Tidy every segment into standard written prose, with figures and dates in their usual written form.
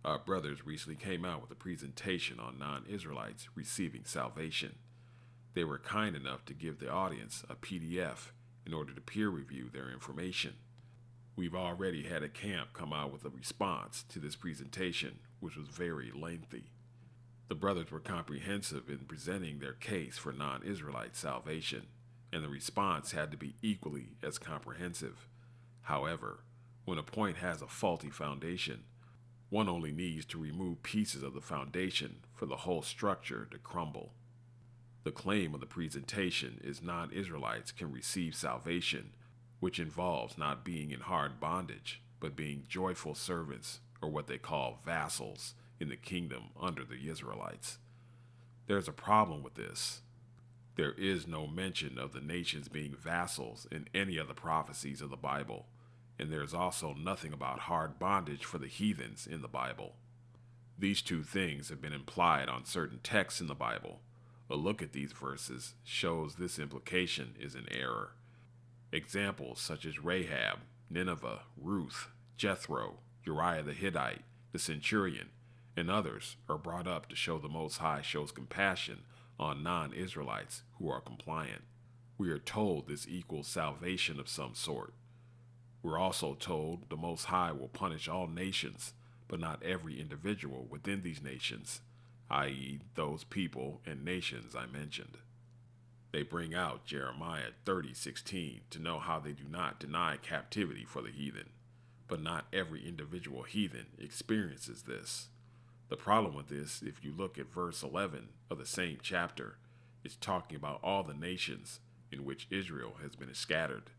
Our brothers recently came out with a presentation on non-Israelites receiving salvation. They were kind enough to give the audience a PDF in order to peer review their information. We've already had a camp come out with a response to this presentation, which was very lengthy. The brothers were comprehensive in presenting their case for non-Israelite salvation, and the response had to be equally as comprehensive. However, when a point has a faulty foundation, one only needs to remove pieces of the foundation for the whole structure to crumble. The claim of the presentation is non-Israelites can receive salvation, which involves not being in hard bondage, but being joyful servants, or what they call vassals, in the kingdom under the Israelites. There's a problem with this. There is no mention of the nations being vassals in any of the prophecies of the Bible, and there's also nothing about hard bondage for the heathens in the Bible. These two things have been implied on certain texts in the Bible. A look at these verses shows this implication is in error. Examples such as Rahab, Nineveh, Ruth, Jethro, Uriah the Hittite, the centurion, and others are brought up to show the Most High shows compassion on non-Israelites who are compliant. We are told this equals salvation of some sort. We're also told the Most High will punish all nations, but not every individual within these nations, i.e., those people and nations I mentioned. They bring out Jeremiah 30:16 to know how they do not deny captivity for the heathen, but not every individual heathen experiences this. The problem with this, if you look at verse 11 of the same chapter, is talking about all the nations in which Israel has been scattered.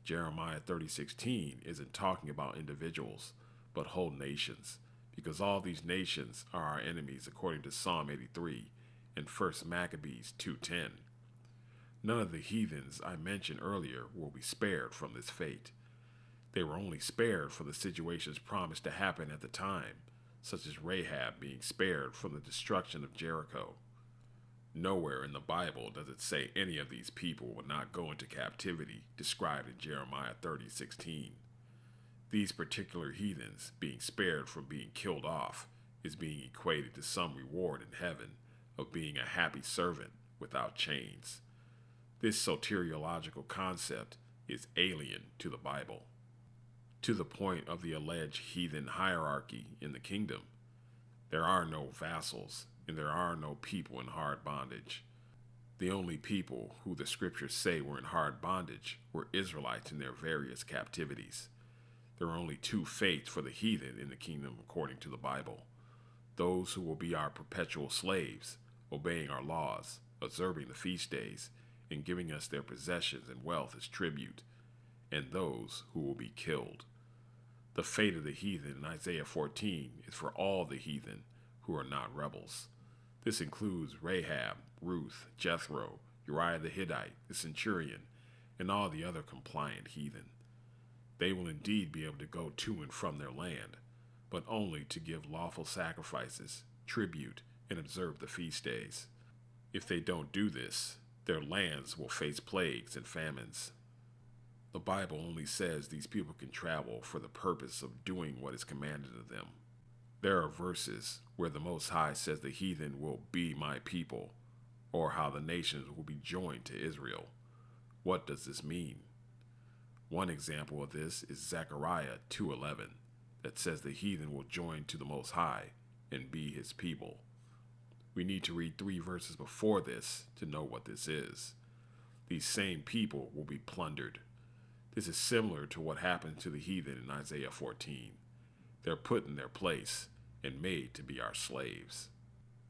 Jeremiah 30:16 isn't talking about individuals, but whole nations, because all these nations are our enemies according to Psalm 83 and 1 Maccabees 2:10. None of the heathens I mentioned earlier will be spared from this fate. They were only spared for the situations promised to happen at the time, such as Rahab being spared from the destruction of Jericho. Nowhere in the Bible does it say any of these people will not go into captivity described in Jeremiah 30:16. These particular heathens being spared from being killed off is being equated to some reward in heaven of being a happy servant without chains. This soteriological concept is alien to the Bible. To the point of the alleged heathen hierarchy in the kingdom, there are no vassals and there are no people in hard bondage. The only people who the scriptures say were in hard bondage were Israelites in their various captivities. There are only two fates for the heathen in the kingdom according to the Bible: those who will be our perpetual slaves, obeying our laws, observing the feast days, and giving us their possessions and wealth as tribute, and those who will be killed. The fate of the heathen in Isaiah 14 is for all the heathen who are not rebels. This includes Rahab, Ruth, Jethro, Uriah the Hittite, the centurion, and all the other compliant heathen. They will indeed be able to go to and from their land, but only to give lawful sacrifices, tribute, and observe the feast days. If they don't do this, their lands will face plagues and famines. The Bible only says these people can travel for the purpose of doing what is commanded of them. There are verses where the Most High says the heathen will be my people, or how the nations will be joined to Israel. What does this mean? One example of this is Zechariah 2:11, that says the heathen will join to the Most High and be his people. We need to read 3 verses before this to know what this is. These same people will be plundered. This is similar to what happened to the heathen in Isaiah 14. They're put in their place and made to be our slaves.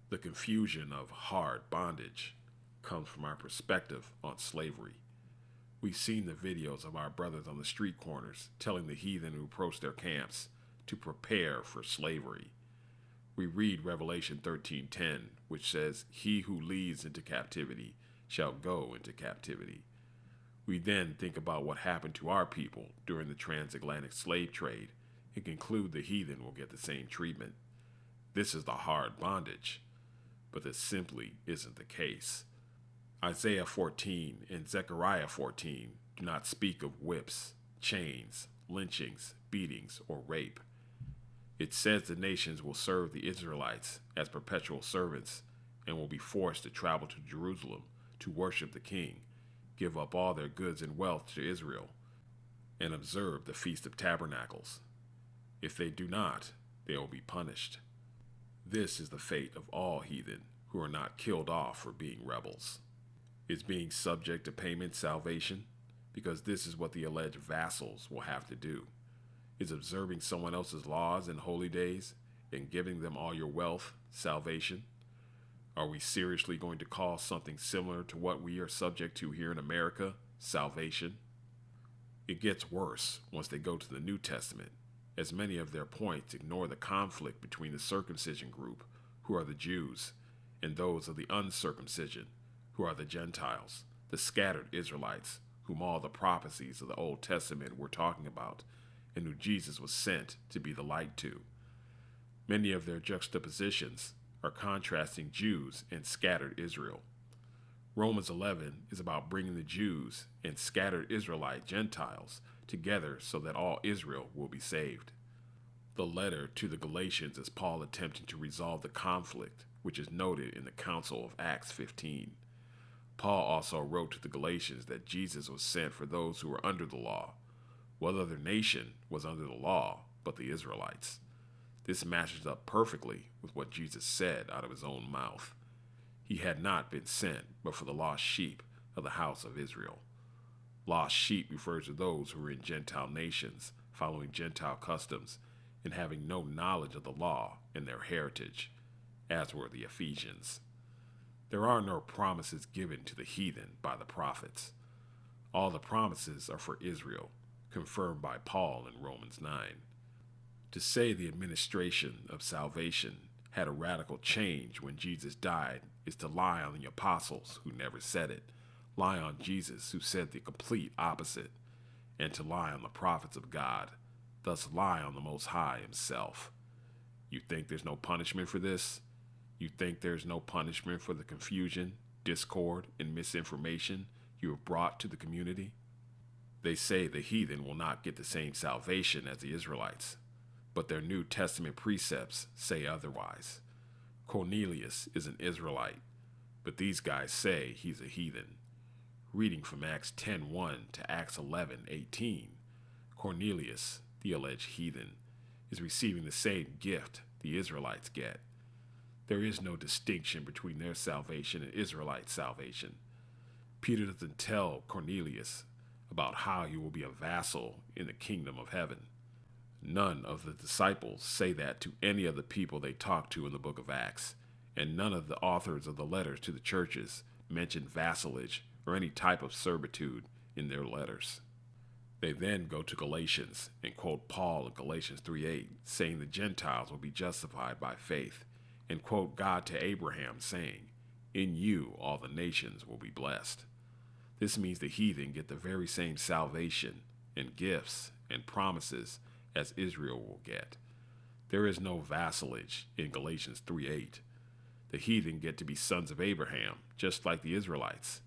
The confusion of hard bondage comes from our perspective on slavery. We've seen the videos of our brothers on the street corners telling the heathen who approach their camps to prepare for slavery. We read Revelation 13:10, which says, "He who leads into captivity shall go into captivity." We then think about what happened to our people during the transatlantic slave trade and conclude the heathen will get the same treatment. This is the hard bondage, but this simply isn't the case. Isaiah 14 and Zechariah 14 do not speak of whips, chains, lynchings, beatings, or rape. It says the nations will serve the Israelites as perpetual servants and will be forced to travel to Jerusalem to worship the king, give up all their goods and wealth to Israel, and observe the Feast of Tabernacles. If they do not, they will be punished. This is the fate of all heathen who are not killed off for being rebels. Is being subject to payment salvation? Because this is what the alleged vassals will have to do. Is observing someone else's laws and holy days and giving them all your wealth salvation? Are we seriously going to call something similar to what we are subject to here in America salvation? It gets worse once they go to the New Testament, as many of their points ignore the conflict between the circumcision group, who are the Jews, and those of the uncircumcision, who are the Gentiles, the scattered Israelites, whom all the prophecies of the Old Testament were talking about, and who Jesus was sent to be the light to. Many of their juxtapositions are contrasting Jews and scattered Israel. Romans 11 is about bringing the Jews and scattered Israelite Gentiles together so that all Israel will be saved. The letter to the Galatians is Paul attempting to resolve the conflict, which is noted in the Council of Acts 15. Paul also wrote to the Galatians that Jesus was sent for those who were under the law. What other nation was under the law but the Israelites? This matches up perfectly with what Jesus said out of his own mouth. He had not been sent but for the lost sheep of the house of Israel. Lost sheep refers to those who were in Gentile nations, following Gentile customs, and having no knowledge of the law and their heritage, as were the Ephesians. There are no promises given to the heathen by the prophets. All the promises are for Israel, confirmed by Paul in Romans 9. To say the administration of salvation had a radical change when Jesus died is to lie on the apostles who never said it, lie on Jesus who said the complete opposite, and to lie on the prophets of God, thus lie on the Most High himself. You think there's no punishment for this? You think there's no punishment for the confusion, discord, and misinformation you have brought to the community? They say the heathen will not get the same salvation as the Israelites, but their New Testament precepts say otherwise. Cornelius is an Israelite, but these guys say he's a heathen. Reading from Acts 10:1 to Acts 11:18, Cornelius, the alleged heathen, is receiving the same gift the Israelites get. There is no distinction between their salvation and Israelite salvation. Peter doesn't tell Cornelius about how he will be a vassal in the kingdom of heaven. None of the disciples say that to any of the people they talk to in the book of Acts, and none of the authors of the letters to the churches mention vassalage or any type of servitude in their letters. They then go to Galatians and quote Paul in Galatians 3:8, saying the Gentiles will be justified by faith, and quote God to Abraham, saying, "In you all the nations will be blessed." This means the heathen get the very same salvation and gifts and promises as Israel will get. There is no vassalage in Galatians 3:8. The heathen get to be sons of Abraham, just like the Israelites.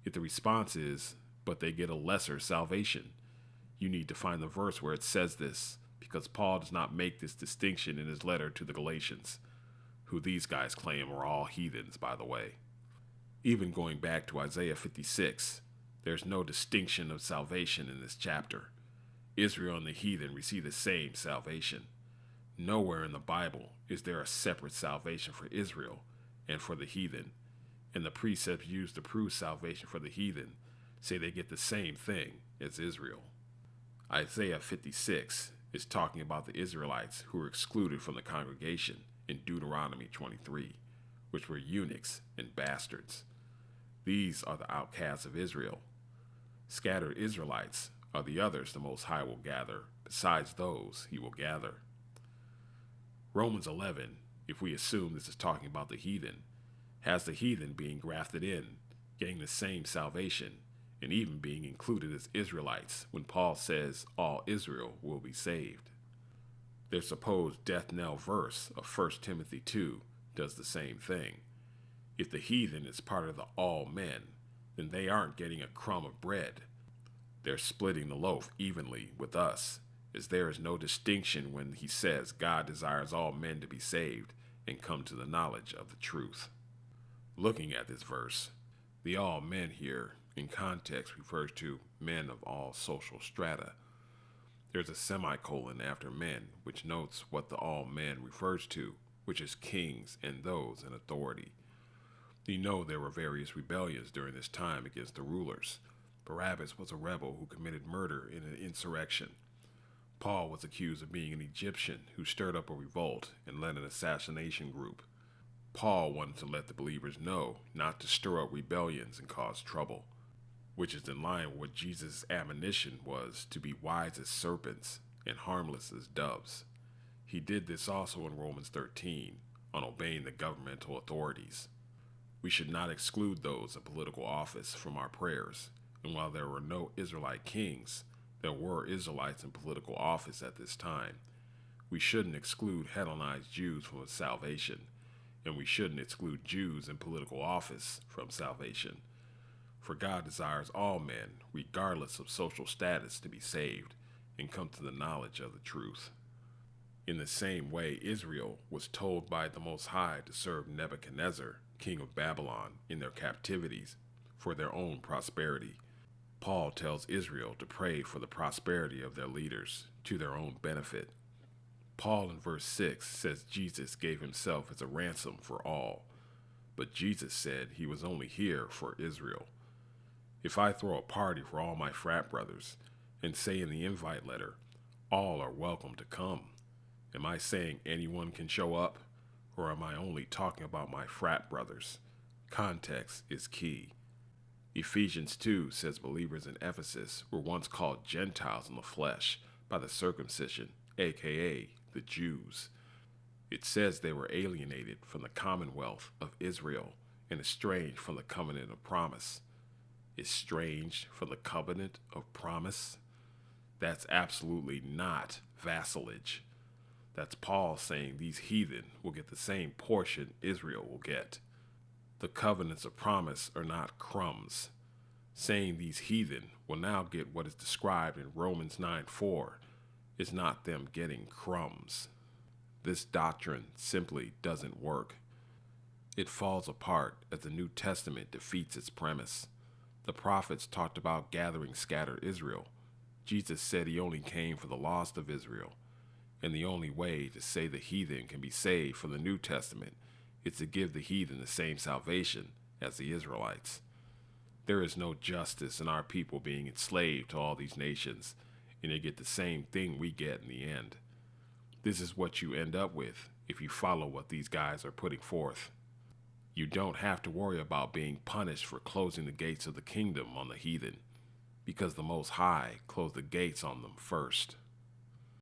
If the response is, but they get a lesser salvation, you need to find the verse where it says this, because Paul does not make this distinction in his letter to the Galatians, who these guys claim are all heathens, by the way. Even going back to Isaiah 56, there's no distinction of salvation in this chapter. Israel and the heathen receive the same salvation. Nowhere in the Bible is there a separate salvation for Israel and for the heathen, and the precepts used to prove salvation for the heathen say they get the same thing as Israel. Isaiah 56 is talking about the Israelites who were excluded from the congregation in Deuteronomy 23, which were eunuchs and bastards. These are the outcasts of Israel. Scattered Israelites are the others the Most High will gather, besides those he will gather. Romans 11, if we assume this is talking about the heathen, has the heathen being grafted in, getting the same salvation, and even being included as Israelites when Paul says all Israel will be saved. Their supposed death knell verse of 1 Timothy 2 does the same thing. If the heathen is part of the all men, then they aren't getting a crumb of bread. They're splitting the loaf evenly with us, as there is no distinction when he says God desires all men to be saved and come to the knowledge of the truth. Looking at this verse, the all men here in context refers to men of all social strata. There's a semicolon after men, which notes what the all men refers to, which is kings and those in authority. You know there were various rebellions during this time against the rulers. Barabbas was a rebel who committed murder in an insurrection. Paul was accused of being an Egyptian who stirred up a revolt and led an assassination group. Paul wanted to let the believers know not to stir up rebellions and cause trouble, which is in line with what Jesus' admonition was to be wise as serpents and harmless as doves. He did this also in Romans 13 on obeying the governmental authorities. We should not exclude those in political office from our prayers, and while there were no Israelite kings, there were Israelites in political office at this time. We shouldn't exclude Hellenized Jews from salvation, and we shouldn't exclude Jews in political office from salvation. For God desires all men, regardless of social status, to be saved and come to the knowledge of the truth. In the same way, Israel was told by the Most High to serve Nebuchadnezzar, king of Babylon, in their captivities for their own prosperity. Paul tells Israel to pray for the prosperity of their leaders to their own benefit. Paul in verse 6 says Jesus gave himself as a ransom for all, but Jesus said he was only here for Israel. If I throw a party for all my frat brothers and say in the invite letter, all are welcome to come, am I saying anyone can show up, or am I only talking about my frat brothers? Context is key. Ephesians 2 says believers in Ephesus were once called Gentiles in the flesh by the circumcision, aka the Jews. It says they were alienated from the commonwealth of Israel and estranged from the covenant of promise. Estranged from the covenant of promise? That's absolutely not vassalage. That's Paul saying these heathen will get the same portion Israel will get. The covenants of promise are not crumbs. Saying these heathen will now get what is described in Romans 9:4 is not them getting crumbs. This doctrine simply doesn't work. It falls apart as the New Testament defeats its premise. The prophets talked about gathering scattered Israel. Jesus said he only came for the lost of Israel. And the only way to say the heathen can be saved from the New Testament is to give the heathen the same salvation as the Israelites. There is no justice in our people being enslaved to all these nations, and they get the same thing we get in the end. This is what you end up with if you follow what these guys are putting forth. You don't have to worry about being punished for closing the gates of the kingdom on the heathen, because the Most High closed the gates on them first.